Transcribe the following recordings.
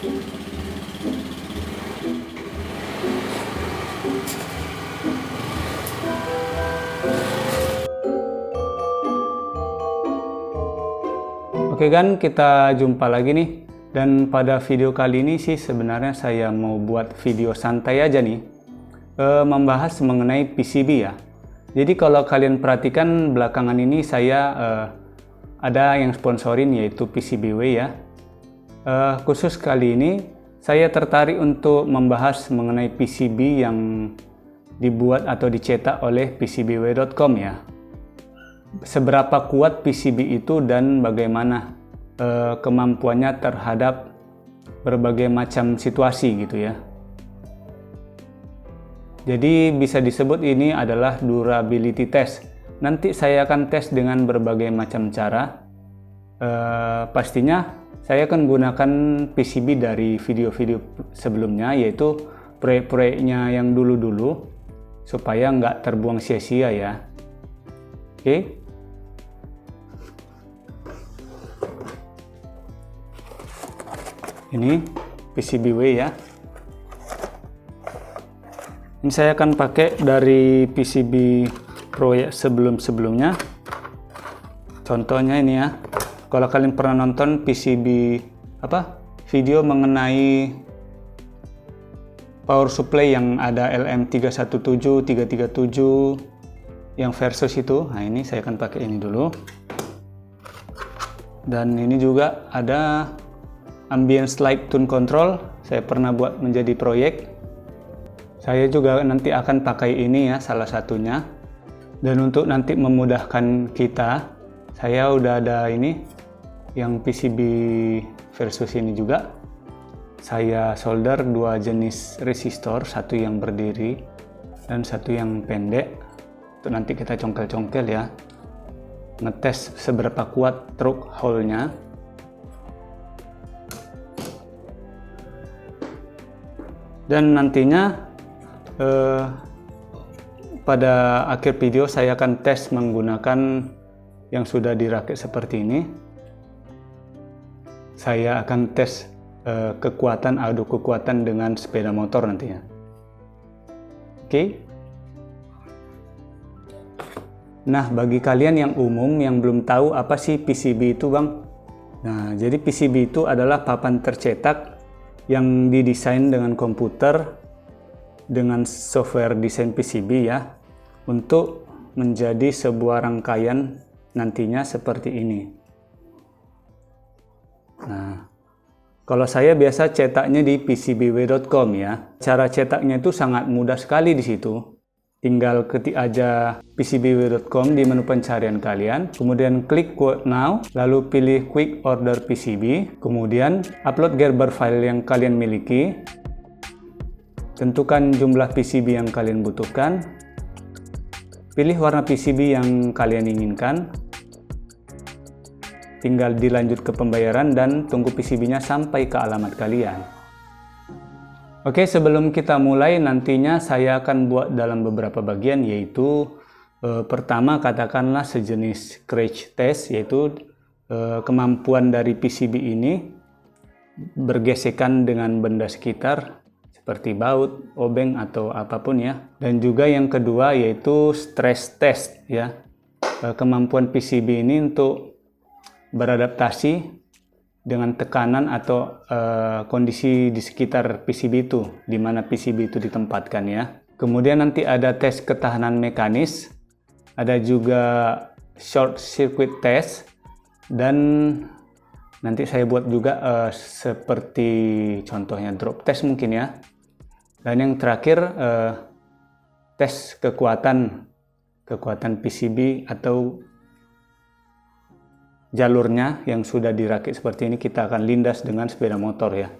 Oke kan, kita jumpa lagi nih. Dan pada video kali ini sih sebenarnya saya mau buat video santai aja nih, membahas mengenai PCB ya. Jadi kalau kalian perhatikan belakangan ini saya ada yang sponsorin, yaitu PCBWay ya. Khusus kali ini saya tertarik untuk membahas mengenai PCB yang dibuat atau dicetak oleh PCBWay.com ya. Seberapa kuat PCB itu dan bagaimana kemampuannya terhadap berbagai macam situasi gitu ya. Jadi bisa disebut ini adalah durability test. Nanti saya akan tes dengan berbagai macam cara. Pastinya saya akan gunakan PCB dari video-video sebelumnya, yaitu proyek-proyeknya yang dulu-dulu, supaya nggak terbuang sia-sia ya. Oke. Ini PCBWay ya. Ini saya akan pakai dari PCB proyek sebelumnya. Contohnya ini ya. Kalau kalian pernah nonton PCB video mengenai power supply yang ada LM317, 337 yang Versus itu. Nah, ini saya akan pakai ini dulu. Dan ini juga ada ambient slide tune control, saya pernah buat menjadi proyek. Saya juga nanti akan pakai ini ya, salah satunya. Dan untuk nanti memudahkan kita, saya udah ada ini yang PCB Versus ini juga. Saya solder dua jenis resistor, satu yang berdiri dan satu yang pendek. Untuk nanti kita congkel-congkel ya, ngetes seberapa kuat truk hole-nya. Dan nantinya pada akhir video saya akan tes menggunakan yang sudah dirakit seperti ini. Saya akan tes kekuatan, adu kekuatan dengan sepeda motor nantinya. Oke. Nah, bagi kalian yang umum yang belum tahu apa sih PCB itu, Bang. Nah, jadi PCB itu adalah papan tercetak yang didesain dengan komputer dengan software desain PCB ya, untuk menjadi sebuah rangkaian nantinya seperti ini. Nah, kalau saya biasa cetaknya di PCBWay.com ya. Cara cetaknya itu sangat mudah sekali di situ. Tinggal ketik aja PCBWay.com di menu pencarian kalian, kemudian klik quote now, lalu pilih quick order PCB, kemudian upload Gerber file yang kalian miliki, tentukan jumlah PCB yang kalian butuhkan, pilih warna PCB yang kalian inginkan, tinggal dilanjut ke pembayaran dan tunggu PCB-nya sampai ke alamat kalian. Oke, sebelum kita mulai, nantinya saya akan buat dalam beberapa bagian, yaitu pertama katakanlah sejenis crash test, yaitu kemampuan dari PCB ini bergesekan dengan benda sekitar seperti baut, obeng atau apapun ya. Dan juga yang kedua yaitu stress test ya, kemampuan PCB ini untuk beradaptasi dengan tekanan atau kondisi di sekitar PCB itu, di mana PCB itu ditempatkan ya. Kemudian nanti ada tes ketahanan mekanis, ada juga short circuit test, dan nanti saya buat juga seperti contohnya drop test mungkin ya. Dan yang terakhir tes kekuatan PCB atau jalurnya yang sudah dirakit seperti ini, kita akan lindas dengan sepeda motor ya.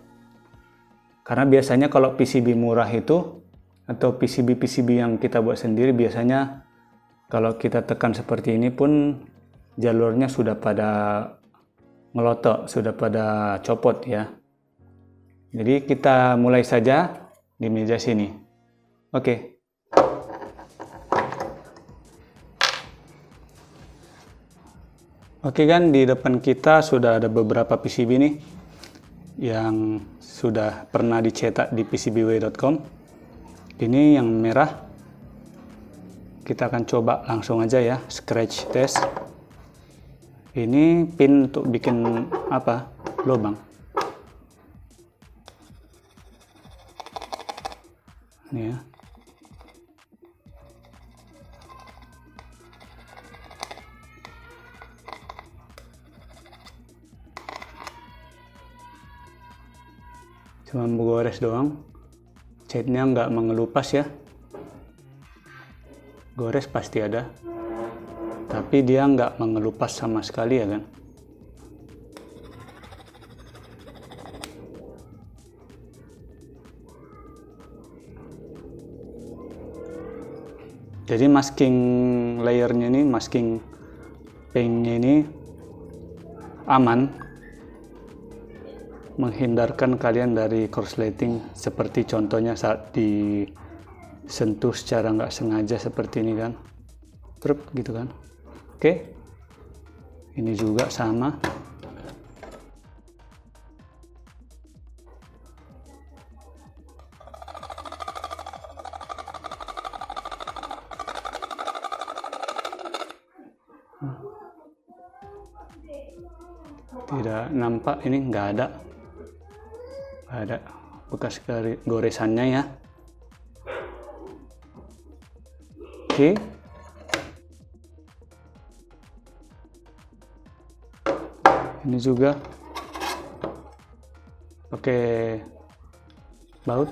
Karena biasanya kalau PCB murah itu atau PCB yang kita buat sendiri, biasanya kalau kita tekan seperti ini pun jalurnya sudah pada melotok, sudah pada copot ya. Jadi kita mulai saja di meja sini. Oke. Oke kan, di depan kita sudah ada beberapa PCB nih. yang sudah pernah dicetak di PCBWay.com. Ini yang merah. Kita akan coba langsung aja ya, scratch test. Ini pin untuk bikin apa? Lubang. Ini ya. Cuma gores doang, catnya nggak mengelupas ya. Gores pasti ada, tapi dia nggak mengelupas sama sekali ya kan. Jadi masking layernya ini, masking paintnya ini aman, menghindarkan kalian dari korsleting seperti contohnya saat disentuh secara nggak sengaja seperti ini kan, truk gitu kan. Oke, ini juga sama. Tidak nampak, ini nggak ada bekas goresannya ya. Oke. Ini juga pakai baut.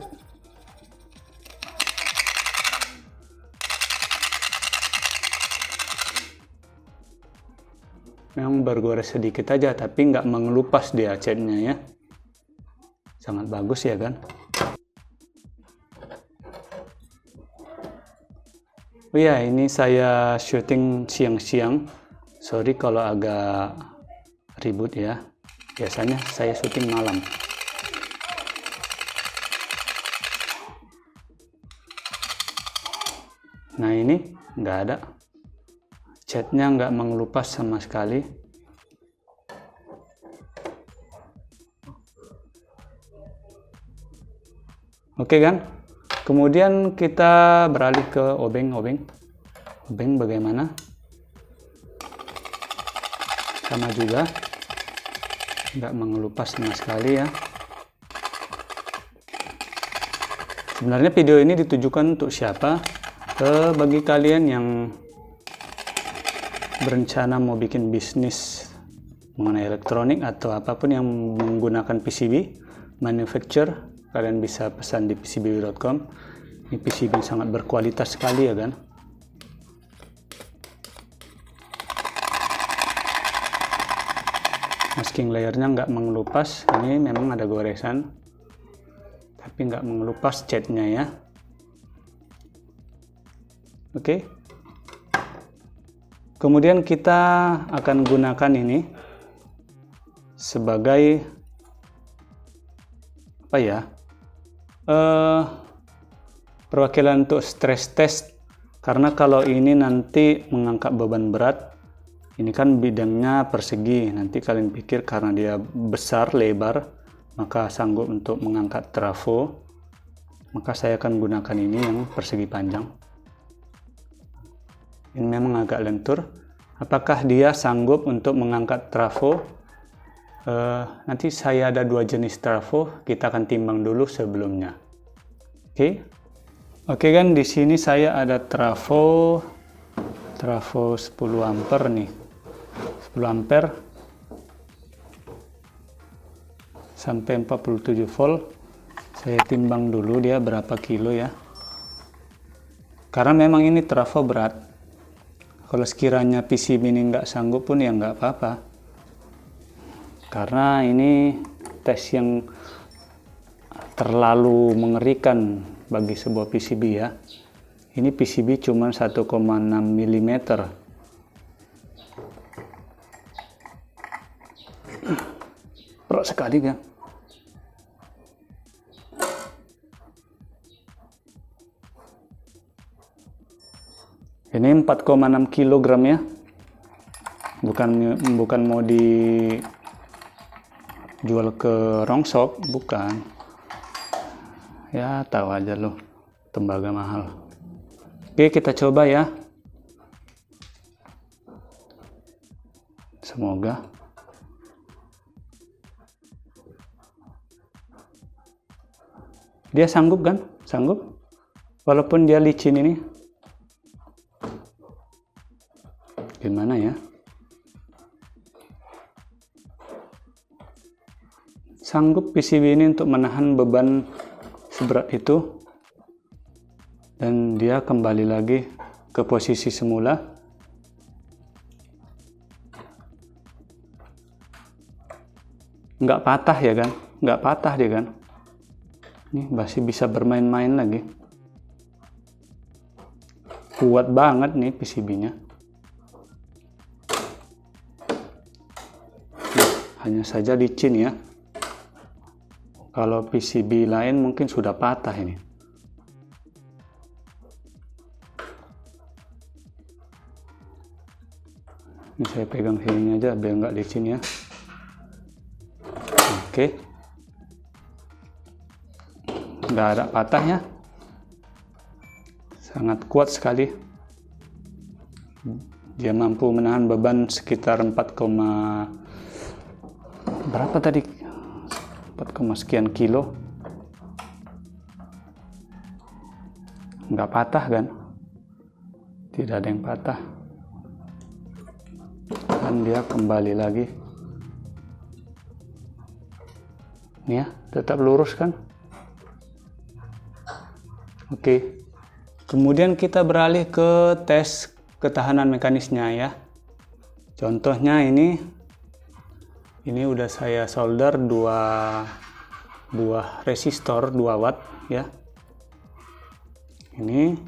Memang bergores sedikit aja, tapi nggak mengelupas dia catnya ya. Sangat bagus ya kan. Oh ya, ini saya syuting siang-siang. Sorry kalau agak ribut ya. Biasanya saya syuting malam. Nah ini nggak ada. Catnya nggak mengelupas sama sekali. Oke kan? Kemudian kita beralih ke obeng. Obeng bagaimana? Sama juga, nggak mengelupas sama sekali ya. Sebenarnya video ini ditujukan untuk siapa? Bagi kalian yang berencana mau bikin bisnis mengenai elektronik atau apapun yang menggunakan PCB manufacture, kalian bisa pesan di PCBWay.com. Ini PCB sangat berkualitas sekali ya kan. Masking layernya nggak mengelupas. Ini memang ada goresan, tapi nggak mengelupas catnya ya. Oke. Kemudian kita akan gunakan ini sebagai apa ya? Perwakilan untuk stress test, karena kalau ini nanti mengangkat beban berat, ini kan bidangnya persegi, nanti kalian pikir karena dia besar lebar maka sanggup untuk mengangkat trafo, maka saya akan gunakan ini yang persegi panjang. Ini memang agak lentur. Apakah dia sanggup untuk mengangkat trafo? Nanti saya ada dua jenis trafo, kita akan timbang dulu sebelumnya. Oke kan, di sini saya ada trafo 10 ampere nih. 10 ampere sampai 47 volt. Saya timbang dulu dia berapa kilo ya. Karena memang ini trafo berat. Kalau sekiranya PCB ini nggak sanggup pun ya nggak apa-apa. Karena ini tes yang terlalu mengerikan bagi sebuah PCB ya. Ini PCB cuma 1,6 mm. Berat sekali kan. Ini 4,6 kg ya. Bukan mau di jual ke rongsok, bukan. Ya tahu aja lo, tembaga mahal. Oke, kita coba ya. Semoga. Dia sanggup kan? Sanggup? Walaupun dia licin ini. Gimana ya? Sanggup PCB ini untuk menahan beban seberat itu, dan dia kembali lagi ke posisi semula. Nggak patah ya kan? Nggak patah dia kan? Ini masih bisa bermain-main lagi. Kuat banget nih PCB-nya. Hanya saja licin ya. Kalau PCB lain mungkin sudah patah ini. Ini saya pegang sini aja biar nggak licin ya. Oke. Nggak ada patahnya. Sangat kuat sekali. Dia mampu menahan beban sekitar 4, berapa tadi? 4, sekian kilo. Nggak patah kan? Tidak ada yang patah. Dan dia kembali lagi. Ini ya, tetap lurus kan? Oke. Kemudian kita beralih ke tes ketahanan mekanisnya ya. Contohnya ini udah saya solder 2 buah resistor 2 watt ya. Ini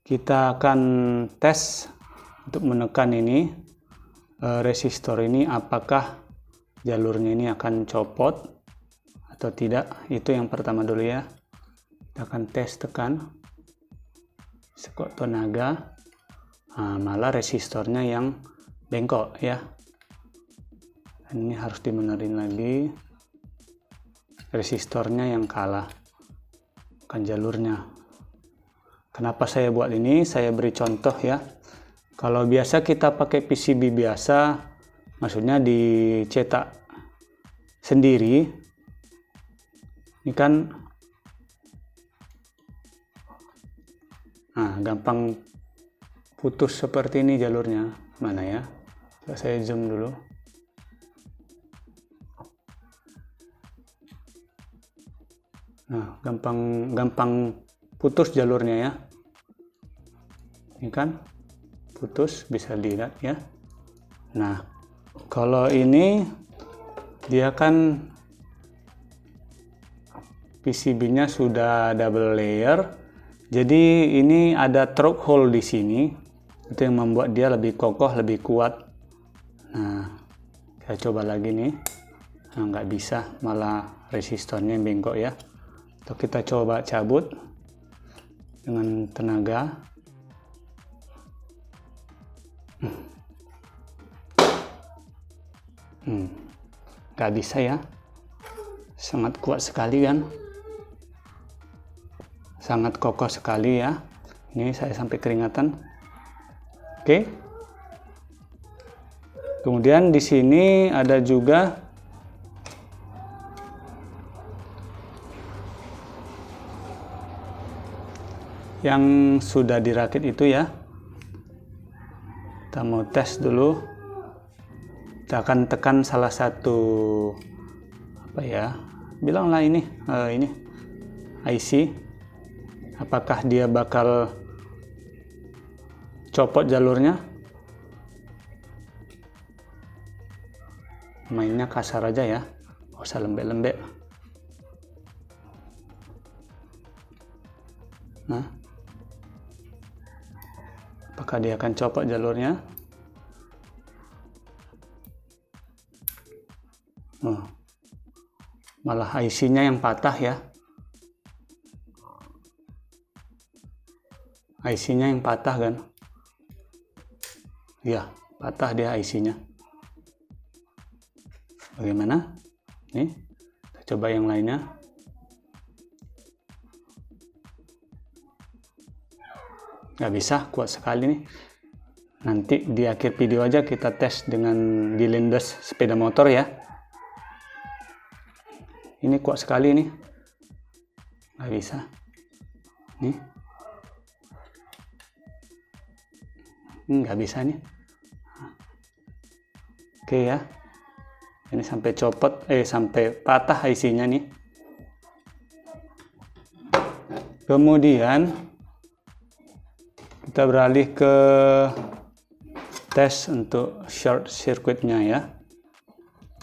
kita akan tes untuk menekan ini resistor ini, apakah jalurnya ini akan copot atau tidak. Itu yang pertama dulu ya. Kita akan tes tekan sekok tenaga. Nah, malah resistornya yang bengkok ya. Dan ini harus dibenerin lagi. Resistornya yang kalah, bukan jalurnya. Kenapa saya buat ini? Saya beri contoh ya. Kalau biasa kita pakai PCB biasa, maksudnya dicetak sendiri. Ini kan gampang putus seperti ini jalurnya. Mana ya? Coba saya zoom dulu. Nah, gampang putus jalurnya ya. Ini kan putus, bisa dilihat ya. Nah, kalau ini dia kan PCB-nya sudah double layer. Jadi ini ada through hole di sini. Itu yang membuat dia lebih kokoh, lebih kuat. Nah, saya coba lagi nih. Nah, nggak bisa, malah resistornya yang bengkok ya. Atau kita coba cabut dengan tenaga. Nggak bisa ya. Sangat kuat sekali kan. Sangat kokoh sekali ya. Ini saya sampai keringatan. Oke. Kemudian di sini ada juga yang sudah dirakit itu ya. Kita mau tes dulu. Kita akan tekan salah satu bilanglah ini IC. Apakah dia bakal copot jalurnya? Mainnya kasar aja ya, nggak usah lembek-lembek. Nah, apakah dia akan copot jalurnya? Malah IC-nya yang patah ya. IC-nya yang patah kan. Ya, patah dia IC-nya. Bagaimana? Nih, kita coba yang lainnya. Nggak bisa, kuat sekali nih. Nanti di akhir video aja kita tes dengan dilindas sepeda motor ya. Ini kuat sekali nih. Nggak bisa. Nih. Nggak bisa nih. Oke ya. Ini sampai copot, sampai patah IC-nya nih. Kemudian kita beralih ke tes untuk short circuit-nya ya.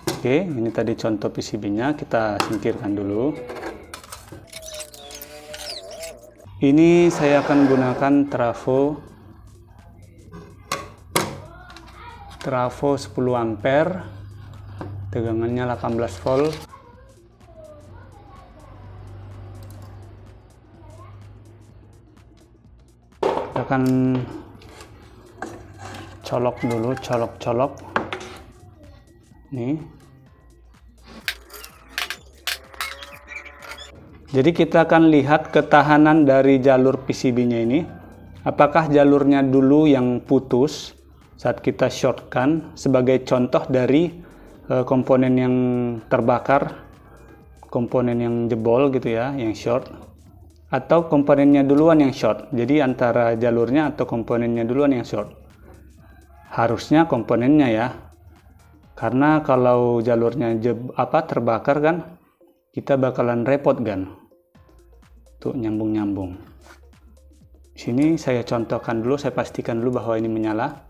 Oke, ini tadi contoh PCB-nya, kita singkirkan dulu. Ini saya akan gunakan trafo 10 ampere, tegangannya 18 volt. Kita akan colok dulu, colok nih. Jadi kita akan lihat ketahanan dari jalur PCB-nya ini. Apakah jalurnya dulu yang putus saat kita shortkan, sebagai contoh dari komponen yang terbakar, komponen yang jebol gitu ya, yang short, atau komponennya duluan yang short. Jadi antara jalurnya atau komponennya duluan yang short. Harusnya komponennya ya, karena kalau jalurnya terbakar kan, kita bakalan repot kan tuh nyambung. Sini saya contohkan dulu, saya pastikan dulu bahwa ini menyala.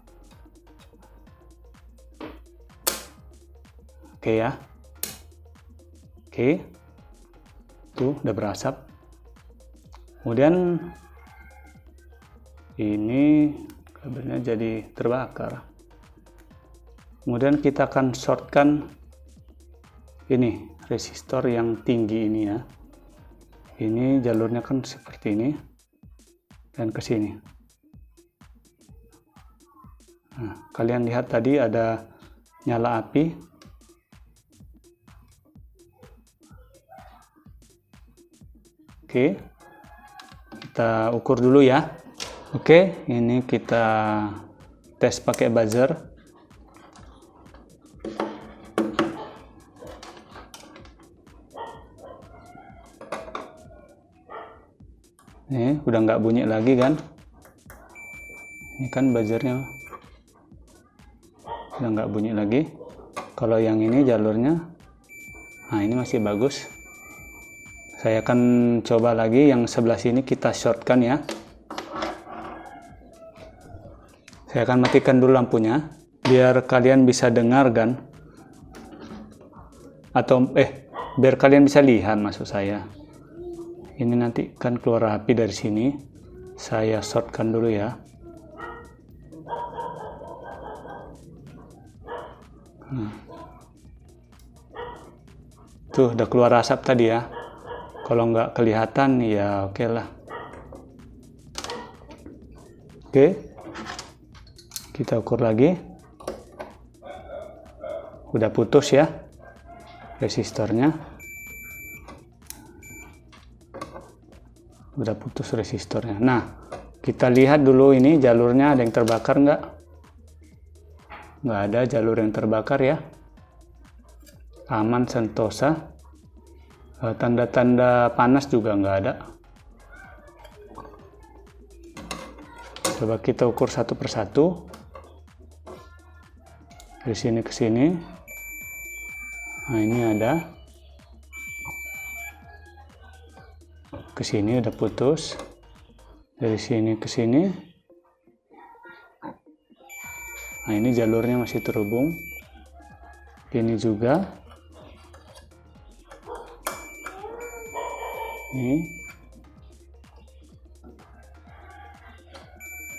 Oke ya. Oke. Tuh udah berasap. Kemudian ini kabelnya jadi terbakar. Kemudian kita akan shortkan ini resistor yang tinggi ini ya. Ini jalurnya kan seperti ini dan ke sini. Nah, kalian lihat tadi ada nyala api. Oke, kita ukur dulu ya. Oke, ini kita tes pakai buzzer. Nih, udah nggak bunyi lagi kan? Ini kan buzzernya udah nggak bunyi lagi. Kalau yang ini jalurnya, nah ini masih bagus. Saya akan coba lagi yang sebelah sini, kita shortkan ya. Saya akan matikan dulu lampunya biar kalian bisa dengar kan, atau biar kalian bisa lihat maksud saya. Ini nanti kan keluar api dari sini. Saya shortkan dulu ya. Tuh udah keluar asap tadi ya. Kalau nggak kelihatan ya oke lah. Oke, kita ukur lagi. Udah putus ya resistornya. Udah putus resistornya. Nah, kita lihat dulu ini jalurnya ada yang terbakar nggak? Nggak ada jalur yang terbakar ya. Aman sentosa. Tanda-tanda panas juga nggak ada. Coba kita ukur satu persatu. Dari sini ke sini. Nah, ini ada. Ke sini udah putus. Dari sini ke sini. Nah, ini jalurnya masih terhubung. Ini juga. Ini.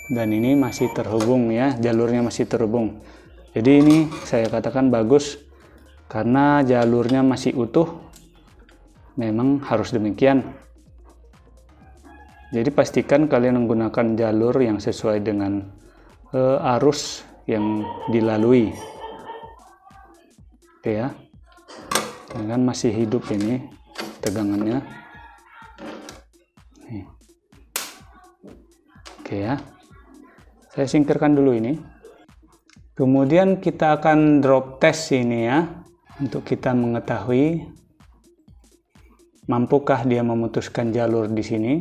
Dan ini masih terhubung ya, jalurnya masih terhubung. Jadi ini saya katakan bagus karena jalurnya masih utuh. Memang harus demikian. Jadi pastikan kalian menggunakan jalur yang sesuai dengan arus yang dilalui. Oke ya, kan masih hidup ini tegangannya. Nih. Oke ya, saya singkirkan dulu ini. Kemudian kita akan drop test ini ya, untuk kita mengetahui mampukah dia memutuskan jalur di sini.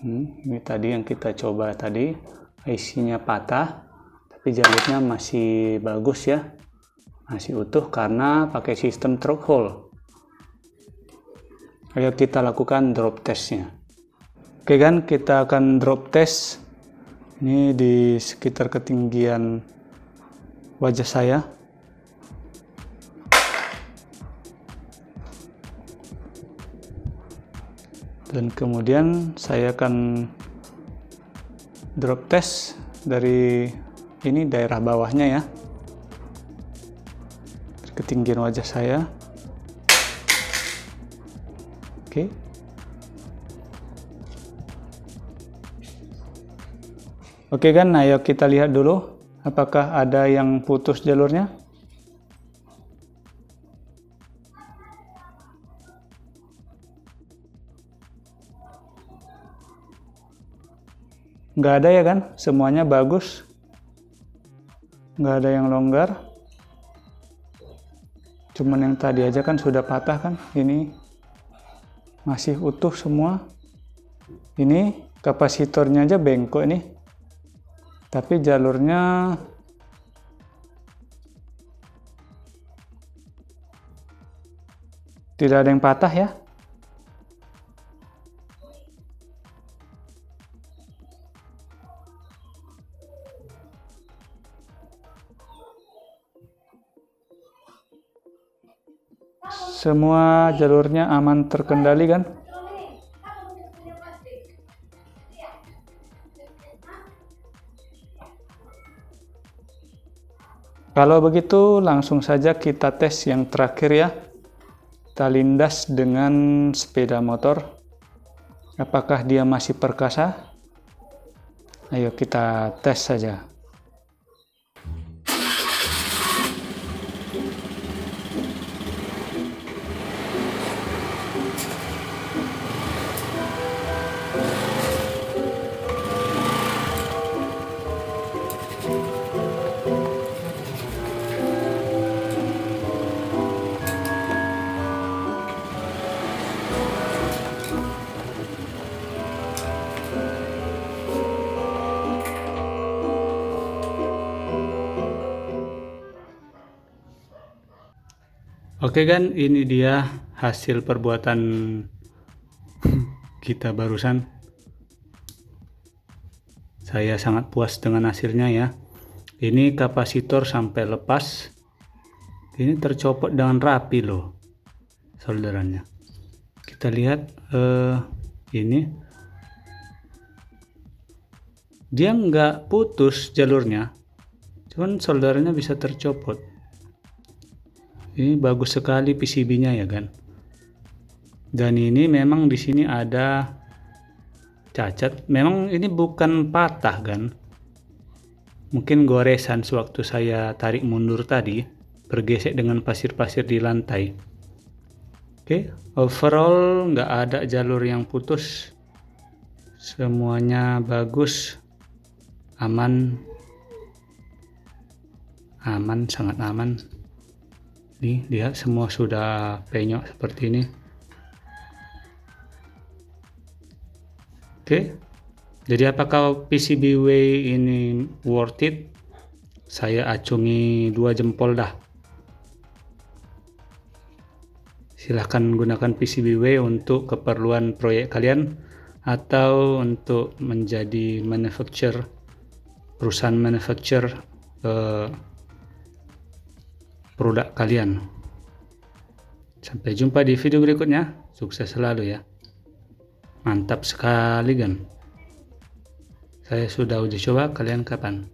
Ini tadi yang kita coba tadi, IC-nya patah, tapi jalurnya masih bagus ya, masih utuh karena pakai sistem through hole. Ayo kita lakukan drop testnya. Oke kan, kita akan drop test ini di sekitar ketinggian wajah saya. Dan kemudian saya akan drop test dari ini daerah bawahnya ya, ketinggian wajah saya. Oke. Oke kan, ayo kita lihat dulu apakah ada yang putus jalurnya. Nggak ada ya kan, semuanya bagus, nggak ada yang longgar. Cuman yang tadi aja kan sudah patah kan, ini masih utuh semua. Ini kapasitornya aja bengkok ini, tapi jalurnya tidak ada yang patah ya. Semua jalurnya aman terkendali kan? Kalau begitu langsung saja kita tes yang terakhir ya. Kita lindas dengan sepeda motor. Apakah dia masih perkasa? Ayo kita tes saja. Oke kan, ini dia hasil perbuatan kita barusan. Saya sangat puas dengan hasilnya ya. Ini kapasitor sampai lepas. Ini tercopot dengan rapi loh solderannya. Kita lihat ini. Dia nggak putus jalurnya, cuman solderannya bisa tercopot. Ini bagus sekali PCB-nya ya kan. Dan ini memang di sini ada cacat. Memang ini bukan patah kan. Mungkin goresan sewaktu saya tarik mundur tadi, bergesek dengan pasir-pasir di lantai. Oke, overall nggak ada jalur yang putus. Semuanya bagus, aman, sangat aman. Nih, lihat semua sudah penyok seperti ini. Oke, jadi apakah PCBWay ini worth it? Saya acungi 2 jempol dah. Silahkan gunakan PCBWay untuk keperluan proyek kalian atau untuk menjadi perusahaan manufacturer produk kalian. Sampai jumpa di video berikutnya. Sukses selalu ya. Mantap sekali kan. Saya sudah uji coba, kalian kapan?